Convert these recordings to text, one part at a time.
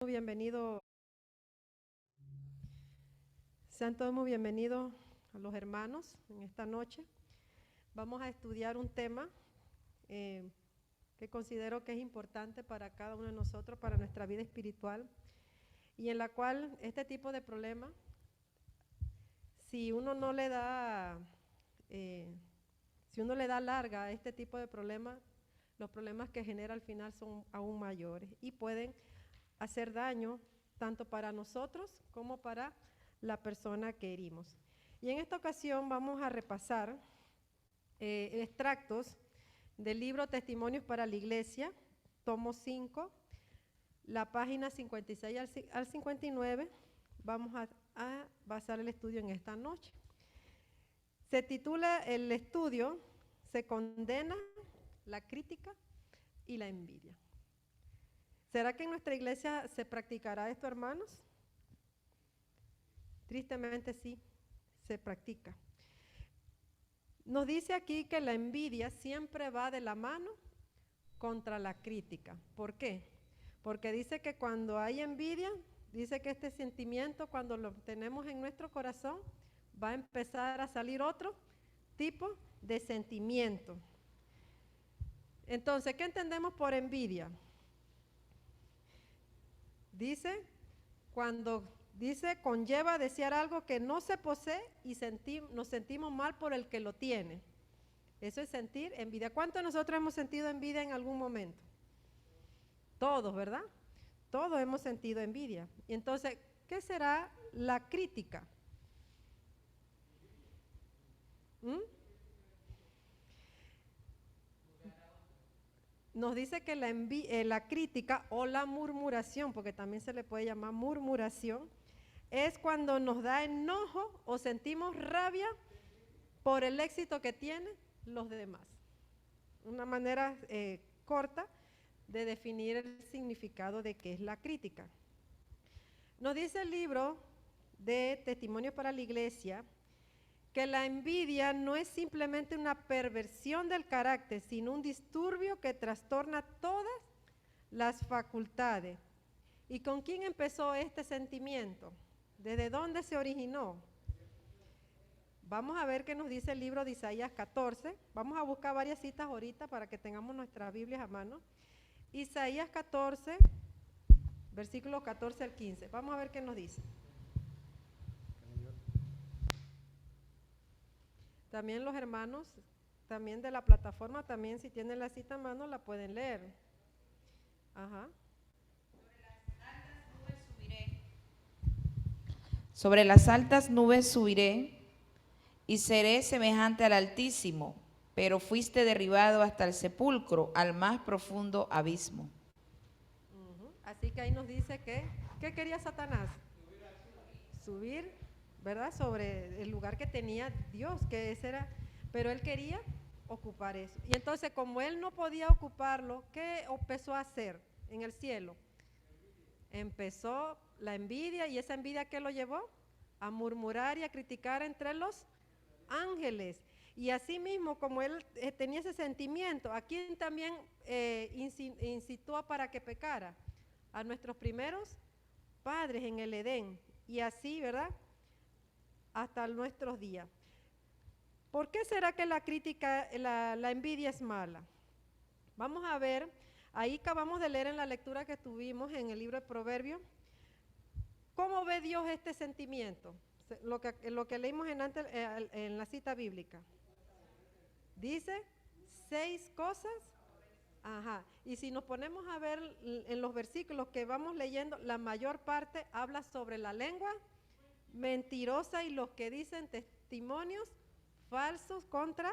Bienvenido, sean todos muy bienvenidos a los hermanos en esta noche. Vamos a estudiar un tema eh, que considero que es importante para cada uno de nosotros, para nuestra vida espiritual, y en la cual este tipo de problemas, si uno no le da, eh, si uno le da larga a este tipo de problemas, los problemas que genera al final son aún mayores y pueden hacer daño tanto para nosotros como para la persona que herimos. Y en esta ocasión vamos a repasar extractos del libro Testimonios para la Iglesia, tomo 5, la página 56 al 59. Vamos a basar el estudio en esta noche. Se titula el estudio, se condena la crítica y la envidia. ¿Será que en nuestra iglesia se practicará esto, hermanos? Tristemente sí, se practica. Nos dice aquí que la envidia siempre va de la mano contra la crítica. ¿Por qué? Porque dice que cuando hay envidia, dice que este sentimiento, cuando lo tenemos en nuestro corazón, va a empezar a salir otro tipo de sentimiento. Entonces, ¿qué entendemos por envidia? Dice, cuando dice, conlleva desear algo que no se posee y nos sentimos mal por el que lo tiene. Eso es sentir envidia. ¿Cuántos de nosotros hemos sentido envidia en algún momento? Todos, ¿verdad? Todos hemos sentido envidia. Y entonces, ¿qué será la crítica? Nos dice que la crítica o la murmuración, porque también se le puede llamar murmuración, es cuando nos da enojo o sentimos rabia por el éxito que tienen los demás. Una manera corta de definir el significado de qué es la crítica. Nos dice el libro de Testimonios para la Iglesia que la envidia no es simplemente una perversión del carácter, sino un disturbio que trastorna todas las facultades. ¿Y con quién empezó este sentimiento? ¿Desde dónde se originó? Vamos a ver qué nos dice el libro de Isaías 14. Vamos a buscar varias citas ahorita para que tengamos nuestras Biblias a mano. Isaías 14, versículos 14 al 15. Vamos a ver qué nos dice. También los hermanos, también de la plataforma, también si tienen la cita a mano la pueden leer. Ajá. Sobre las altas nubes subiré y seré semejante al Altísimo, pero fuiste derribado hasta el sepulcro, al más profundo abismo. Así que ahí nos dice que, ¿qué quería Satanás? Subir, ¿verdad? Sobre el lugar que tenía Dios, que ese era, pero él quería ocupar eso. Y entonces, como él no podía ocuparlo, ¿qué empezó a hacer en el cielo? Empezó la envidia, y esa envidia, ¿qué lo llevó? A murmurar y a criticar entre los ángeles. Y así mismo, como él tenía ese sentimiento, ¿a quién también incitó para que pecara? A nuestros primeros padres en el Edén. Y así, ¿verdad? Hasta nuestros días. ¿Por qué será que la crítica, la envidia es mala? Vamos a ver, ahí acabamos de leer en la lectura que tuvimos en el libro de Proverbios, ¿cómo ve Dios este sentimiento? Lo que leímos en la cita bíblica. Dice 6 cosas. Ajá. Y si nos ponemos a ver en los versículos que vamos leyendo, la mayor parte habla sobre la lengua mentirosa y los que dicen testimonios falsos contra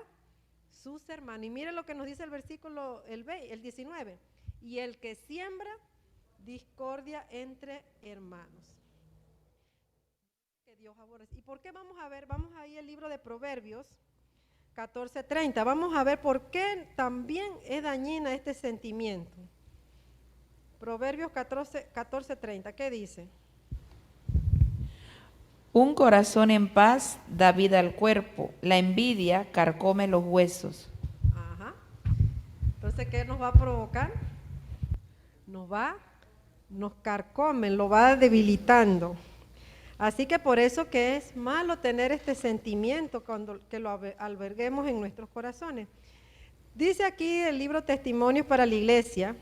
sus hermanos. Y miren lo que nos dice el versículo, el 19. Y el que siembra discordia entre hermanos. Que Dios aborrece. ¿Y por qué vamos a ver? Vamos a ir al libro de Proverbios 14:30. Vamos a ver por qué también es dañina este sentimiento. Proverbios 14:30, ¿qué dice? Un corazón en paz da vida al cuerpo, la envidia carcome los huesos. Ajá. Entonces, ¿qué nos va a provocar? Nos va a nos carcomen, lo va debilitando. Así que por eso que es malo tener este sentimiento cuando que lo alberguemos en nuestros corazones. Dice aquí el libro Testimonios para la Iglesia: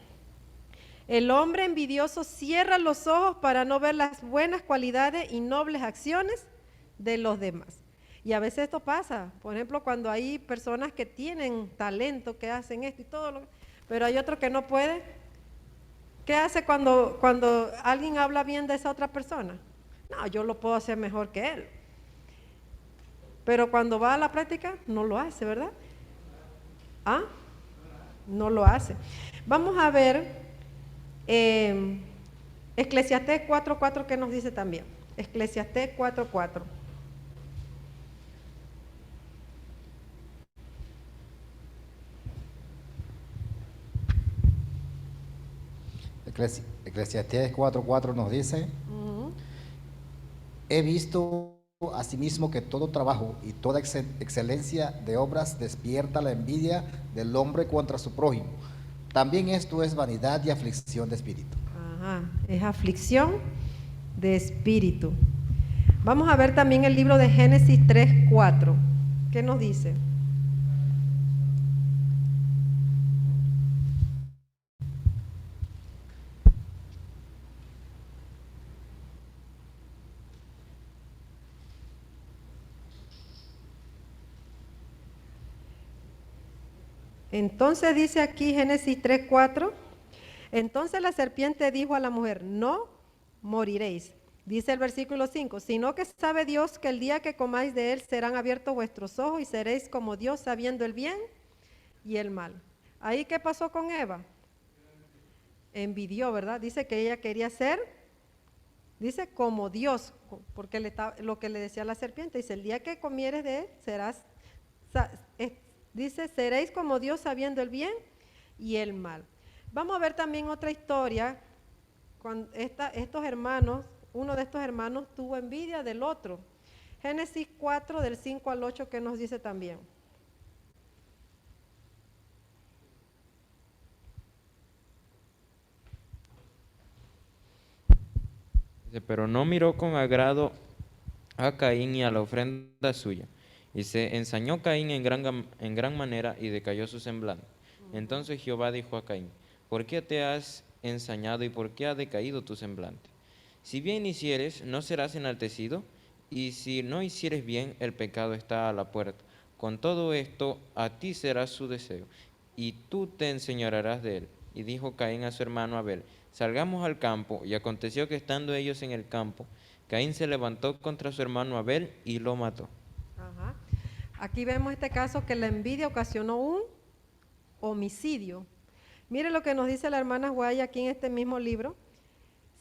el hombre envidioso cierra los ojos para no ver las buenas cualidades y nobles acciones de los demás. Y a veces esto pasa, por ejemplo, cuando hay personas que tienen talento, que hacen esto y todo, pero hay otro que no puede. ¿Qué hace cuando alguien habla bien de esa otra persona? No, yo lo puedo hacer mejor que él. Pero cuando va a la práctica, no lo hace, ¿verdad? ¿Ah? No lo hace. Vamos a ver Eclesiastés 4:4, ¿qué nos dice también? Eclesiastés 4:4. Eclesiastés 4:4 nos dice: he visto asimismo que todo trabajo y toda excelencia de obras despierta la envidia del hombre contra su prójimo. También esto es vanidad y aflicción de espíritu. Ajá, es aflicción de espíritu. Vamos a ver también el libro de Génesis 3:4. ¿Qué nos dice? Entonces dice aquí Génesis 3:4, entonces la serpiente dijo a la mujer, no moriréis. Dice el versículo 5, sino que sabe Dios que el día que comáis de él serán abiertos vuestros ojos y seréis como Dios sabiendo el bien y el mal. ¿Ahí qué pasó con Eva? Envidió, ¿verdad? Dice que ella quería ser, dice como Dios, porque lo que le decía la serpiente, dice, el día que comieres de él serás, dice, seréis como Dios sabiendo el bien y el mal. Vamos a ver también otra historia, cuando estos hermanos, uno de estos hermanos tuvo envidia del otro. Génesis 4 del 5 al 8, ¿qué nos dice también? Dice, pero no miró con agrado a Caín y a la ofrenda suya. Y se ensañó Caín en gran manera y decayó su semblante. Entonces Jehová dijo a Caín, ¿por qué te has ensañado y por qué ha decaído tu semblante? Si bien hicieres, no serás enaltecido, y si no hicieres bien, el pecado está a la puerta. Con todo esto, a ti será su deseo, y tú te enseñorearás de él. Y dijo Caín a su hermano Abel, salgamos al campo. Y aconteció que estando ellos en el campo, Caín se levantó contra su hermano Abel y lo mató. Ajá. Aquí vemos este caso que la envidia ocasionó un homicidio. Mire lo que nos dice la hermana Guaya aquí en este mismo libro.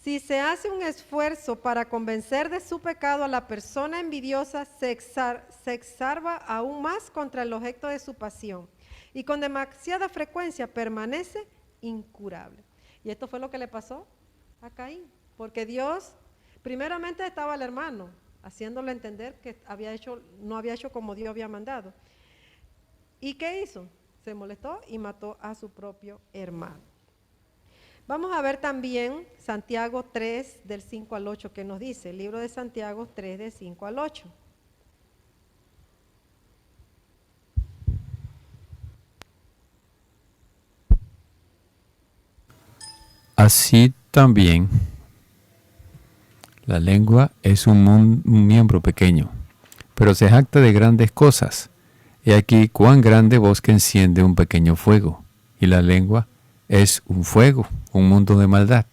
Si se hace un esfuerzo para convencer de su pecado a la persona envidiosa, se exacerba aún más contra el objeto de su pasión y con demasiada frecuencia permanece incurable. Y esto fue lo que le pasó a Caín, porque Dios, primeramente estaba el hermano, haciéndole entender que no había hecho como Dios había mandado. ¿Y qué hizo? Se molestó y mató a su propio hermano. Vamos a ver también Santiago 3 del 5 al 8, que nos dice, el libro de Santiago 3 del 5 al 8. Así también, la lengua es un miembro pequeño, pero se jacta de grandes cosas. He aquí cuán grande bosque enciende un pequeño fuego, y la lengua es un fuego, un mundo de maldad.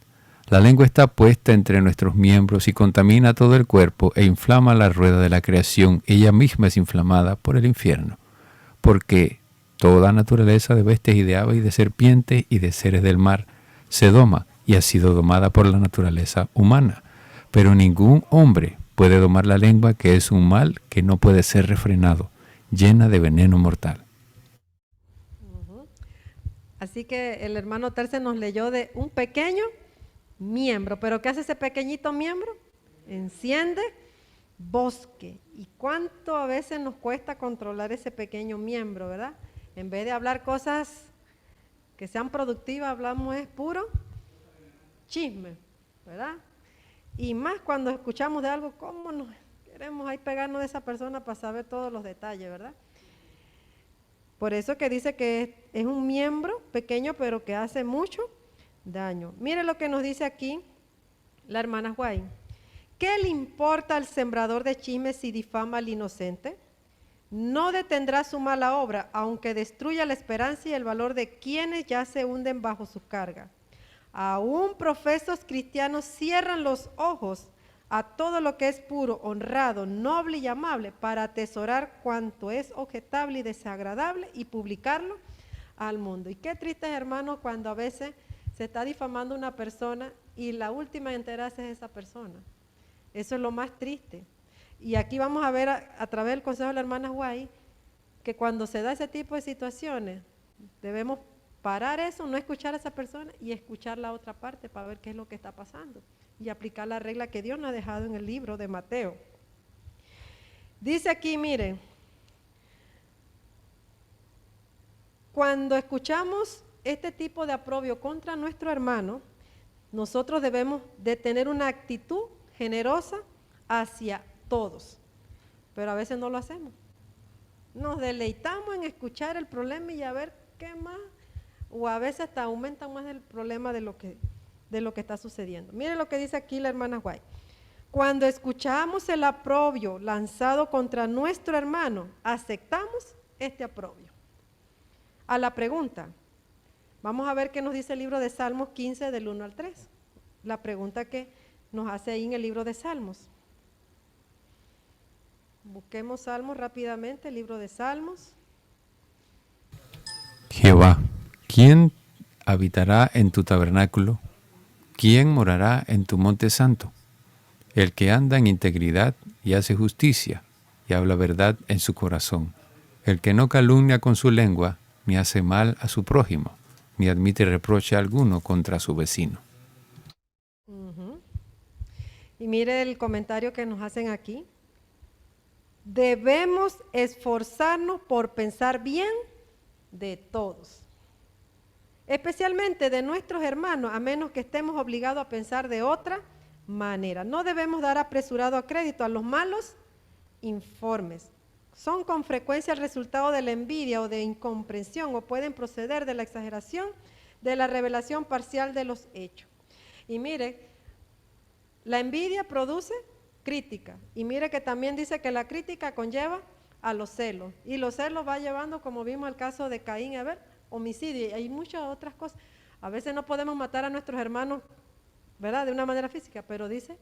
La lengua está puesta entre nuestros miembros y contamina todo el cuerpo e inflama la rueda de la creación. Ella misma es inflamada por el infierno, porque toda naturaleza de bestias y de aves y de serpientes y de seres del mar se doma y ha sido domada por la naturaleza humana. Pero ningún hombre puede domar la lengua, que es un mal que no puede ser refrenado, llena de veneno mortal. Así que el hermano Terce nos leyó de un pequeño miembro, pero ¿qué hace ese pequeñito miembro? Enciende bosque. ¿Y cuánto a veces nos cuesta controlar ese pequeño miembro, verdad? En vez de hablar cosas que sean productivas, hablamos es puro chisme, ¿verdad? Y más cuando escuchamos de algo, ¿cómo nos queremos ahí pegarnos de esa persona para saber todos los detalles, ¿verdad? Por eso que dice que es un miembro pequeño, pero que hace mucho daño. Mire lo que nos dice aquí la hermana White. ¿Qué le importa al sembrador de chismes si difama al inocente? No detendrá su mala obra, aunque destruya la esperanza y el valor de quienes ya se hunden bajo su carga. Aún profesos cristianos cierran los ojos a todo lo que es puro, honrado, noble y amable para atesorar cuanto es objetable y desagradable y publicarlo al mundo. Y qué triste, hermano, cuando a veces se está difamando una persona y la última en enterarse es esa persona. Eso es lo más triste. Y aquí vamos a ver a través del consejo de la hermana White que cuando se da ese tipo de situaciones debemos parar eso, no escuchar a esa persona y escuchar la otra parte para ver qué es lo que está pasando y aplicar la regla que Dios nos ha dejado en el libro de Mateo. Dice aquí, miren, cuando escuchamos este tipo de aprobio contra nuestro hermano, nosotros debemos de tener una actitud generosa hacia todos, pero a veces no lo hacemos. Nos deleitamos en escuchar el problema y a ver qué más, o a veces hasta aumenta más el problema de lo que está sucediendo. Mire lo que dice aquí la hermana White. Cuando escuchamos el aprobio lanzado contra nuestro hermano, aceptamos este aprobio. A la pregunta, vamos a ver qué nos dice el libro de Salmos 15 del 1 al 3. La pregunta que nos hace ahí en el libro de Salmos. Busquemos Salmos rápidamente, el libro de Salmos. Jehová, ¿quién habitará en tu tabernáculo? ¿Quién morará en tu monte santo? El que anda en integridad y hace justicia y habla verdad en su corazón. El que no calumnia con su lengua, ni hace mal a su prójimo, ni admite reproche alguno contra su vecino. Y mire el comentario que nos hacen aquí. Debemos esforzarnos por pensar bien de todos, especialmente de nuestros hermanos, a menos que estemos obligados a pensar de otra manera. No debemos dar apresurado crédito a los malos informes. Son con frecuencia el resultado de la envidia o de incomprensión, o pueden proceder de la exageración de la revelación parcial de los hechos. Y mire, la envidia produce crítica, y mire que también dice que la crítica conlleva a los celos, y los celos va llevando, como vimos el caso de Caín y Abel, homicidio, y hay muchas otras cosas. A veces no podemos matar a nuestros hermanos, ¿verdad?, de una manera física, pero dice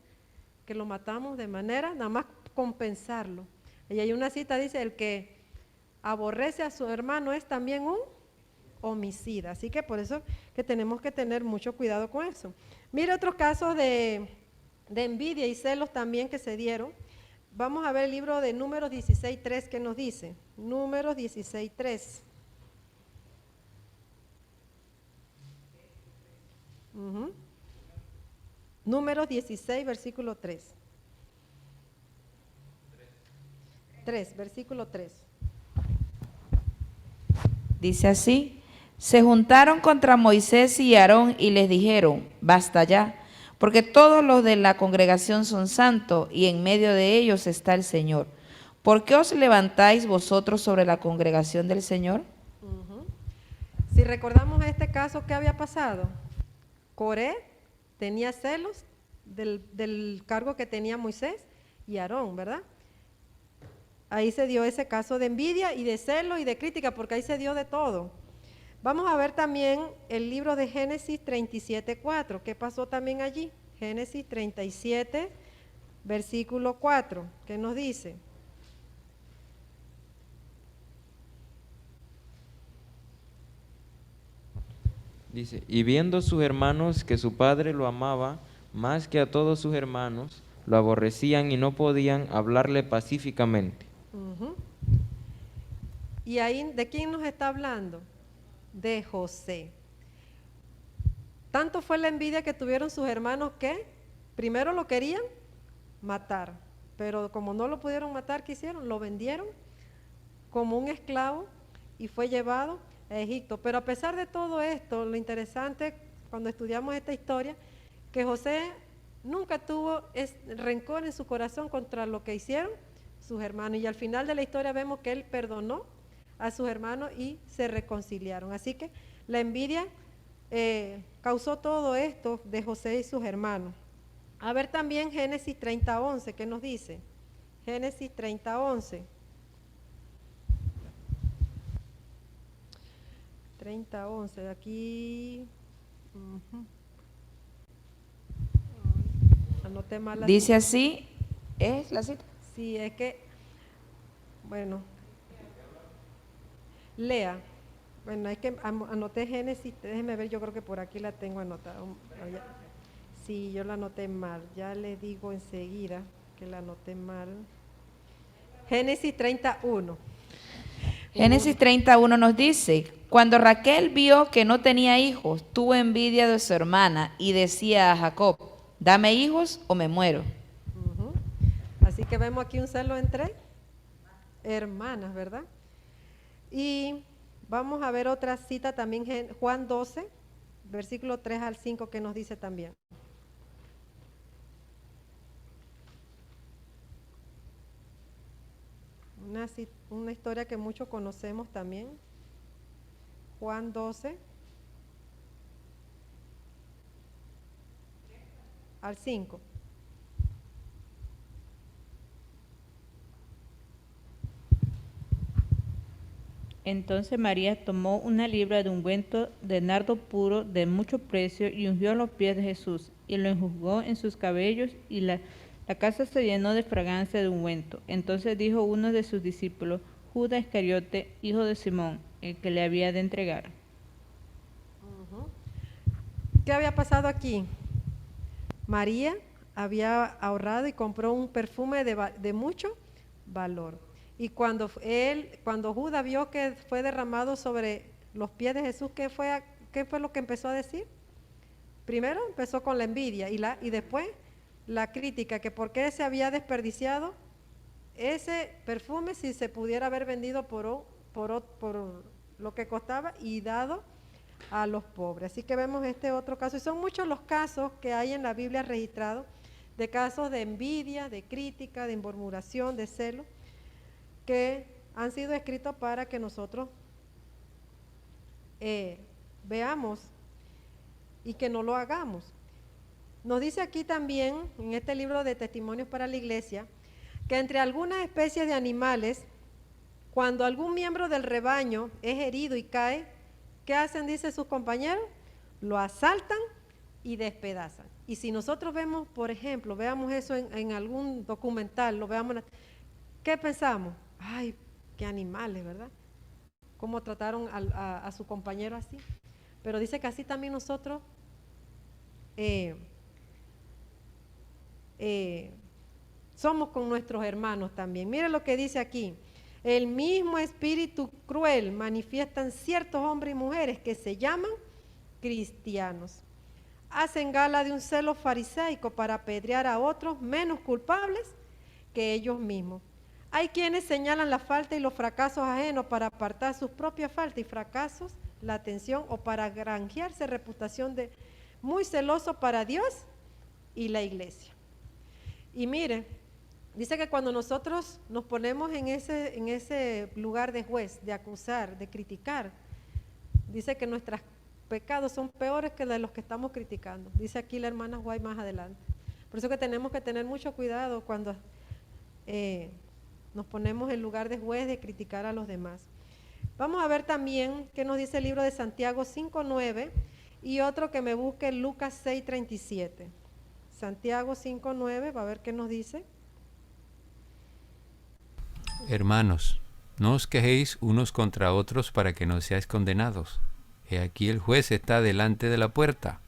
que lo matamos de manera, nada más compensarlo. Y hay una cita, dice, el que aborrece a su hermano es también un homicida, así que por eso que tenemos que tener mucho cuidado con eso. Mire otros casos de envidia y celos también que se dieron. Vamos a ver el libro de Números 16:3 que nos dice. Números 16:3. Números 16, versículo 3. 3, versículo 3. Dice así: se juntaron contra Moisés y Aarón y les dijeron: basta ya, porque todos los de la congregación son santos y en medio de ellos está el Señor. ¿Por qué os levantáis vosotros sobre la congregación del Señor? Si recordamos este caso, ¿qué había pasado? Coré tenía celos del cargo que tenía Moisés y Aarón, ¿verdad? Ahí se dio ese caso de envidia y de celo y de crítica, porque ahí se dio de todo. Vamos a ver también el libro de Génesis 37:4. ¿Qué pasó también allí? Génesis 37, versículo 4. ¿Qué nos dice? Dice, y viendo sus hermanos que su padre lo amaba más que a todos sus hermanos, lo aborrecían y no podían hablarle pacíficamente. Y ahí, ¿de quién nos está hablando? De José. Tanto fue la envidia que tuvieron sus hermanos que primero lo querían matar, pero como no lo pudieron matar, ¿qué hicieron? Lo vendieron como un esclavo y fue llevado a Egipto. Pero a pesar de todo esto, lo interesante cuando estudiamos esta historia, que José nunca tuvo rencor en su corazón contra lo que hicieron sus hermanos. Y al final de la historia vemos que él perdonó a sus hermanos y se reconciliaron. Así que la envidia causó todo esto de José y sus hermanos. A ver también Génesis 30:11, ¿qué nos dice? Génesis 30:11. 30:11, aquí. Anoté mal la Dice cita. así, ¿es la cita? Sí, es que, bueno, lea. Bueno, es que anoté Génesis, déjeme ver, yo creo que por aquí la tengo anotada. Sí, yo la anoté mal, ya le digo enseguida que la anoté mal. Génesis 31. Génesis 31 nos dice, cuando Raquel vio que no tenía hijos, tuvo envidia de su hermana y decía a Jacob, dame hijos o me muero. Así que vemos aquí un celo entre hermanas, ¿verdad? Y vamos a ver otra cita también, Juan 12, versículo 3 al 5, que nos dice también. Una historia que muchos conocemos también. Juan 12 al 5. Entonces María tomó una libra de ungüento de nardo puro de mucho precio y ungió los pies de Jesús y lo enjugó en sus cabellos y la casa se llenó de fragancia de ungüento. Entonces dijo uno de sus discípulos, Judas Iscariote, hijo de Simón, el que le había de entregar. ¿Qué había pasado aquí? María había ahorrado y compró un perfume de mucho valor. Y cuando Judas vio que fue derramado sobre los pies de Jesús, ¿qué fue lo que empezó a decir? Primero empezó con la envidia y después la crítica, que por qué se había desperdiciado ese perfume si se pudiera haber vendido por lo que costaba y dado a los pobres. Así que vemos este otro caso, y son muchos los casos que hay en la Biblia registrados, de casos de envidia, de crítica, de murmuración, de celo, que han sido escritos para que nosotros veamos y que no lo hagamos. Nos dice aquí también, en este libro de Testimonios para la Iglesia, que entre algunas especies de animales, cuando algún miembro del rebaño es herido y cae, ¿qué hacen? Dice sus compañeros, lo asaltan y despedazan. Y si nosotros vemos, por ejemplo, veamos eso en algún documental, lo veamos, ¿qué pensamos? Ay, qué animales, ¿verdad? Cómo trataron a su compañero así. Pero dice que así también nosotros somos con nuestros hermanos también. Mire lo que dice aquí. El mismo espíritu cruel manifiestan ciertos hombres y mujeres que se llaman cristianos. Hacen gala de un celo fariseico para apedrear a otros menos culpables que ellos mismos. Hay quienes señalan la falta y los fracasos ajenos para apartar sus propias faltas y fracasos, la atención, o para granjearse reputación de muy celoso para Dios y la iglesia. Y mire, dice que cuando nosotros nos ponemos en ese lugar de juez, de acusar, de criticar, dice que nuestros pecados son peores que de los que estamos criticando. Dice aquí la hermana Guay más adelante. Por eso que tenemos que tener mucho cuidado cuando nos ponemos en lugar de juez, de criticar a los demás. Vamos a ver también qué nos dice el libro de Santiago 5:9 y otro que me busque Lucas 6:37. Santiago 5:9, va a ver qué nos dice. Hermanos, no os quejéis unos contra otros para que no seáis condenados. He aquí el juez está delante de la puerta.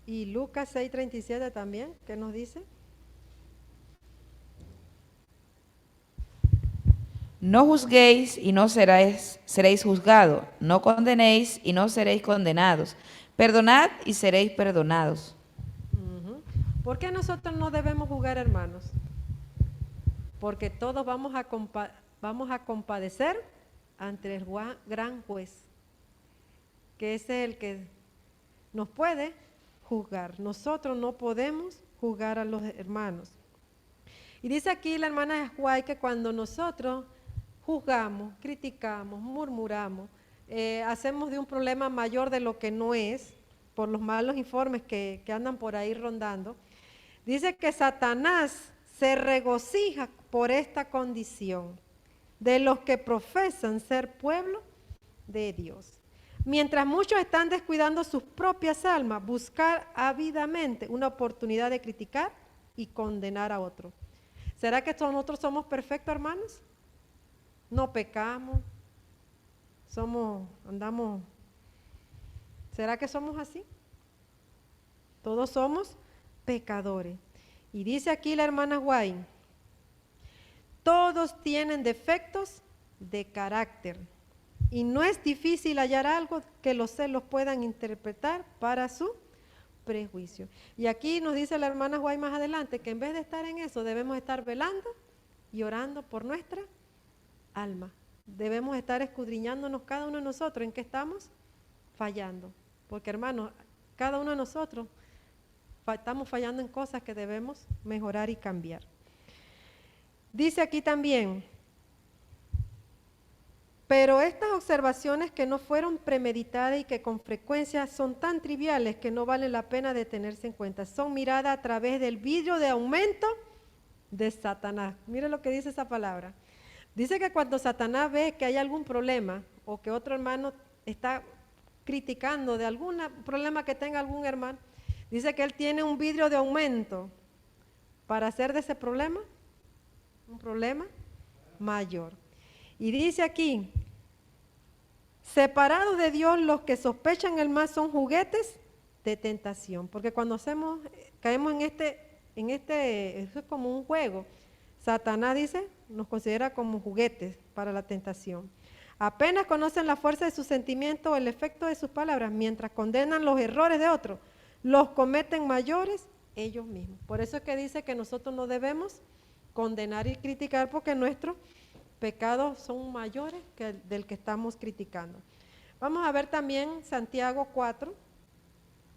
Y Lucas 6:37 también, ¿qué nos dice? No juzguéis y no seréis juzgados, no condenéis y no seréis condenados, perdonad y seréis perdonados. ¿Por qué nosotros no debemos juzgar, hermanos? Porque todos vamos a compadecer ante el gran juez. que ese es el que nos puede juzgar. Nosotros no podemos juzgar a los hermanos. Y dice aquí la hermana White que cuando nosotros juzgamos, criticamos, murmuramos, hacemos de un problema mayor de lo que no es, por los malos informes que andan por ahí rondando, dice que Satanás se regocija por esta condición de los que profesan ser pueblo de Dios. Mientras muchos están descuidando sus propias almas, buscar ávidamente una oportunidad de criticar y condenar a otros. ¿Será que nosotros somos perfectos, hermanos? No pecamos, ¿será que somos así? Todos somos pecadores. Y dice aquí la hermana White, todos tienen defectos de carácter y no es difícil hallar algo que los celos puedan interpretar para su prejuicio. Y aquí nos dice la hermana White más adelante que en vez de estar en eso debemos estar velando y orando por nuestra alma. Debemos estar escudriñándonos cada uno de nosotros en qué estamos fallando. Porque hermanos, cada uno de nosotros estamos fallando en cosas que debemos mejorar y cambiar. Dice aquí también, pero estas observaciones que no fueron premeditadas y que con frecuencia son tan triviales que no vale la pena de tenerse en cuenta, son miradas a través del vidrio de aumento de Satanás. Mire lo que dice esa palabra. Dice que cuando Satanás ve que hay algún problema o que otro hermano está criticando de algún problema que tenga algún hermano, dice que él tiene un vidrio de aumento para hacer de ese problema un problema mayor. Y dice aquí, separados de Dios, los que sospechan el mal son juguetes de tentación, porque cuando caemos en eso es como un juego. Satanás dice, nos considera como juguetes para la tentación. Apenas conocen la fuerza de sus sentimientos o el efecto de sus palabras, mientras condenan los errores de otros, los cometen mayores ellos mismos. Por eso es que dice que nosotros no debemos condenar y criticar porque nuestros pecados son mayores que el del que estamos criticando. Vamos a ver también Santiago 4,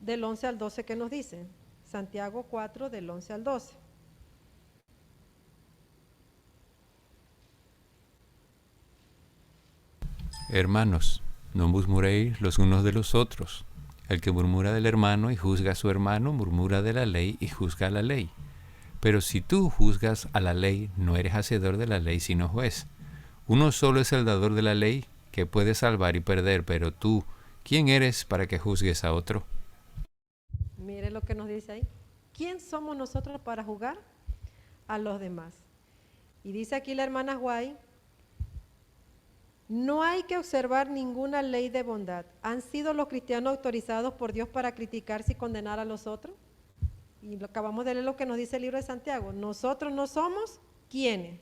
del 11 al 12, que nos dice. Santiago 4, del 11 al 12. Hermanos, no murmuréis los unos de los otros. El que murmura del hermano y juzga a su hermano, murmura de la ley y juzga a la ley. Pero si tú juzgas a la ley, no eres hacedor de la ley, sino juez. Uno solo es el dador de la ley, que puede salvar y perder, pero tú, ¿quién eres para que juzgues a otro? Mire lo que nos dice ahí. ¿Quién somos nosotros para juzgar a los demás? Y dice aquí la hermana White, no hay que observar ninguna ley de bondad. ¿Han sido los cristianos autorizados por Dios para criticarse y condenar a los otros? Y acabamos de leer lo que nos dice el libro de Santiago. Nosotros no somos ¿quiénes?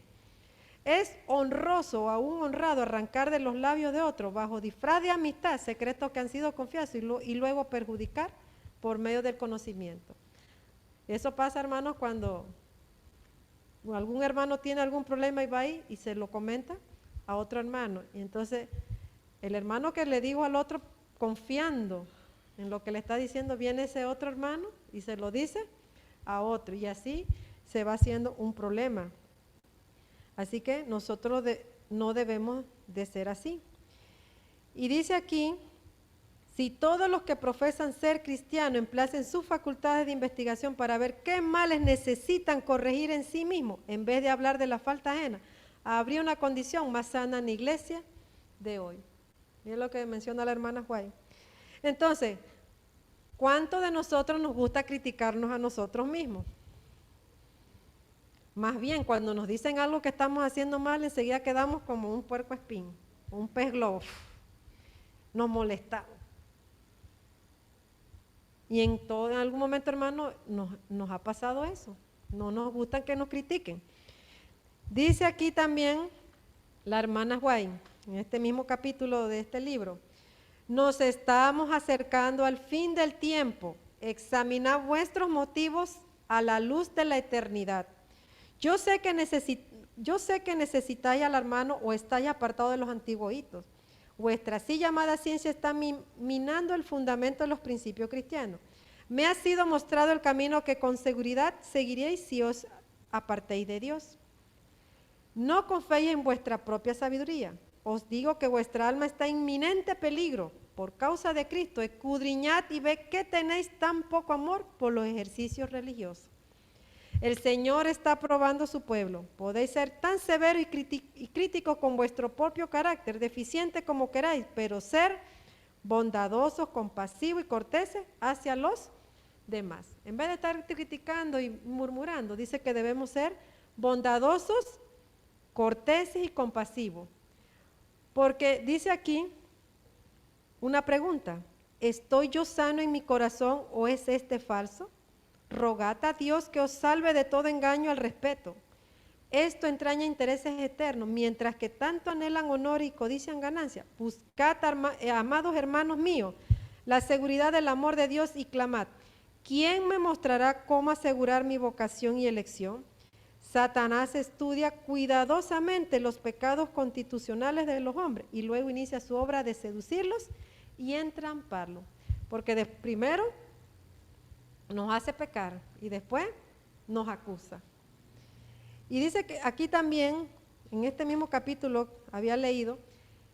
Es honroso o aún honrado arrancar de los labios de otro bajo disfraz de amistad secretos que han sido confiados y luego perjudicar por medio del conocimiento. Eso pasa, hermanos, cuando algún hermano tiene algún problema y va ahí y se lo comenta a otro hermano. Y entonces el hermano que le dijo al otro confiando en lo que le está diciendo, viene ese otro hermano y se lo dice a otro. Y así se va haciendo un problema. Así que nosotros no debemos de ser así. Y dice aquí, si todos los que profesan ser cristianos emplacen sus facultades de investigación para ver qué males necesitan corregir en sí mismos, en vez de hablar de la falta ajena, habría una condición más sana en la iglesia de hoy. Miren lo que menciona la hermana White. Entonces, ¿cuánto de nosotros nos gusta criticarnos a nosotros mismos? Más bien, cuando nos dicen algo que estamos haciendo mal, enseguida quedamos como un puercoespín, un pez globo. Nos molestamos. Y en algún momento, hermano, nos ha pasado eso. No nos gusta que nos critiquen. Dice aquí también la hermana White, en este mismo capítulo de este libro, nos estamos acercando al fin del tiempo. Examinad vuestros motivos a la luz de la eternidad. Yo sé que necesitáis al hermano o estáis apartados de los antiguos hitos. Vuestra así llamada ciencia está minando el fundamento de los principios cristianos. Me ha sido mostrado el camino que con seguridad seguiréis si os apartéis de Dios. No confiéis en vuestra propia sabiduría. Os digo que vuestra alma está en inminente peligro por causa de Cristo. Escudriñad y ved que tenéis tan poco amor por los ejercicios religiosos. El Señor está probando su pueblo. Podéis ser tan severos y críticos con vuestro propio carácter, deficiente como queráis, pero ser bondadosos, compasivos y corteses hacia los demás. En vez de estar criticando y murmurando, dice que debemos ser bondadosos, corteses y compasivos. Porque dice aquí una pregunta: ¿estoy yo sano en mi corazón o es este falso? Rogad a Dios que os salve de todo engaño al respeto. Esto entraña intereses eternos, mientras que tanto anhelan honor y codician ganancia. Buscad, amados hermanos míos, la seguridad del amor de Dios y clamad: ¿quién me mostrará cómo asegurar mi vocación y elección? Satanás estudia cuidadosamente los pecados constitucionales de los hombres y luego inicia su obra de seducirlos y entramparlos. Porque primero nos hace pecar y después nos acusa. Y dice que aquí también, en este mismo capítulo, había leído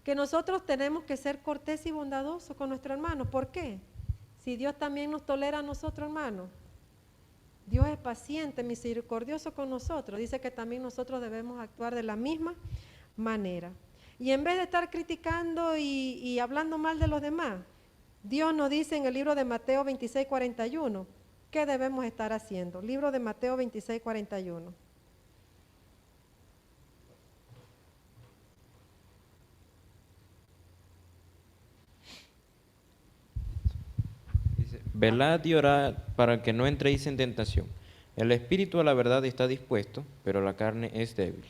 que nosotros tenemos que ser corteses y bondadosos con nuestros hermanos. ¿Por qué? Si Dios también nos tolera a nosotros, hermanos. Dios es paciente, misericordioso con nosotros. Dice que también nosotros debemos actuar de la misma manera. Y en vez de estar criticando y hablando mal de los demás, Dios nos dice en el libro de Mateo 26:41, ¿qué debemos estar haciendo? Libro de Mateo 26:41. Velad y orad para que no entréis en tentación. El espíritu a la verdad está dispuesto, pero la carne es débil.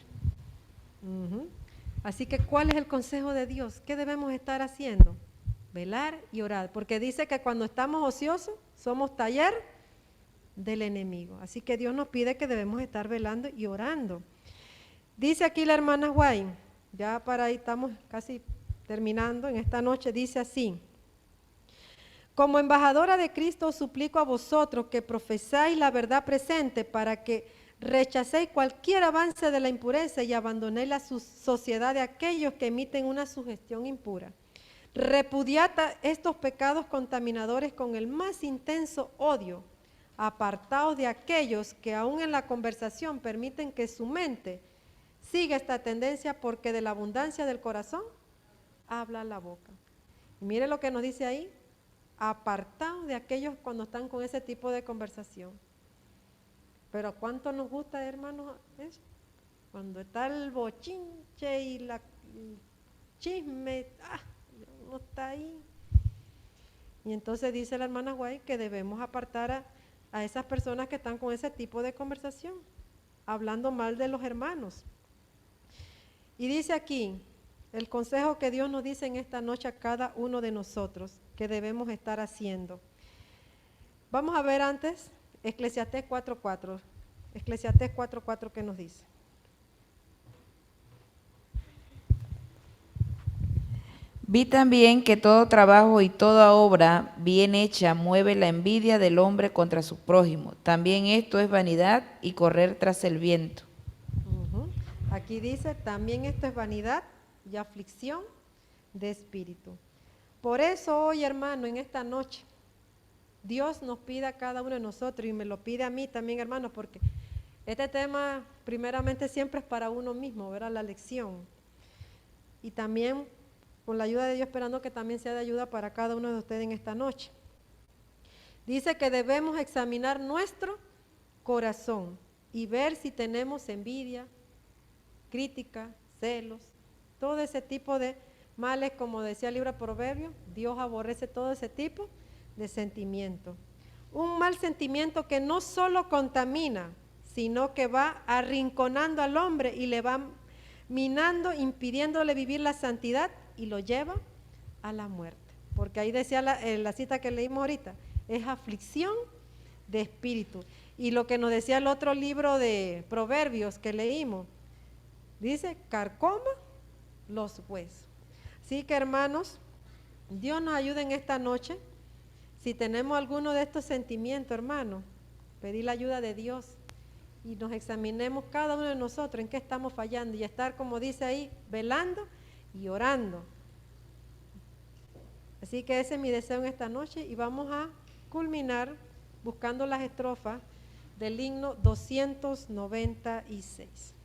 Así que, ¿cuál es el consejo de Dios? ¿Qué debemos estar haciendo? Velar y orar, porque dice que cuando estamos ociosos, somos taller del enemigo. Así que Dios nos pide que debemos estar velando y orando. Dice aquí la hermana White, ya para ahí estamos casi terminando en esta noche, dice así: como embajadora de Cristo os suplico a vosotros que profesáis la verdad presente para que rechacéis cualquier avance de la impureza y abandonéis la sociedad de aquellos que emiten una sugestión impura. Repudiad estos pecados contaminadores con el más intenso odio. Apartaos de aquellos que aún en la conversación permiten que su mente siga esta tendencia, porque de la abundancia del corazón habla la boca. Y mire lo que nos dice ahí: apartados de aquellos cuando están con ese tipo de conversación. Pero ¿cuánto nos gusta, hermanos, eso? Cuando está el bochinche y el chisme, uno está ahí. Y entonces dice la hermana Guay que debemos apartar a esas personas que están con ese tipo de conversación, hablando mal de los hermanos. Y dice aquí el consejo que Dios nos dice en esta noche a cada uno de nosotros que debemos estar haciendo. Vamos a ver antes Eclesiastés 4:4. Eclesiastés 4:4, ¿qué nos dice? Vi también que todo trabajo y toda obra bien hecha mueve la envidia del hombre contra su prójimo. También esto es vanidad y correr tras el viento. Aquí dice, también esto es vanidad y aflicción de espíritu. Por eso hoy, hermano, en esta noche, Dios nos pide a cada uno de nosotros, y me lo pide a mí también, hermano, porque este tema primeramente siempre es para uno mismo, ¿verdad? La lección. Y también con la ayuda de Dios, esperando que también sea de ayuda para cada uno de ustedes en esta noche. Dice que debemos examinar nuestro corazón y ver si tenemos envidia, crítica, celos, todo ese tipo de males, como decía el libro de Proverbios. Dios aborrece todo ese tipo de sentimiento. Un mal sentimiento que no solo contamina, sino que va arrinconando al hombre y le va minando, impidiéndole vivir la santidad y lo lleva a la muerte. Porque ahí decía la cita que leímos ahorita, es aflicción de espíritu. Y lo que nos decía el otro libro de Proverbios que leímos, dice, carcoma los huesos. Así que, hermanos, Dios nos ayude en esta noche. Si tenemos alguno de estos sentimientos, hermanos, pedir la ayuda de Dios y nos examinemos cada uno de nosotros en qué estamos fallando y estar, como dice ahí, velando y orando. Así que ese es mi deseo en esta noche y vamos a culminar buscando las estrofas del himno 296.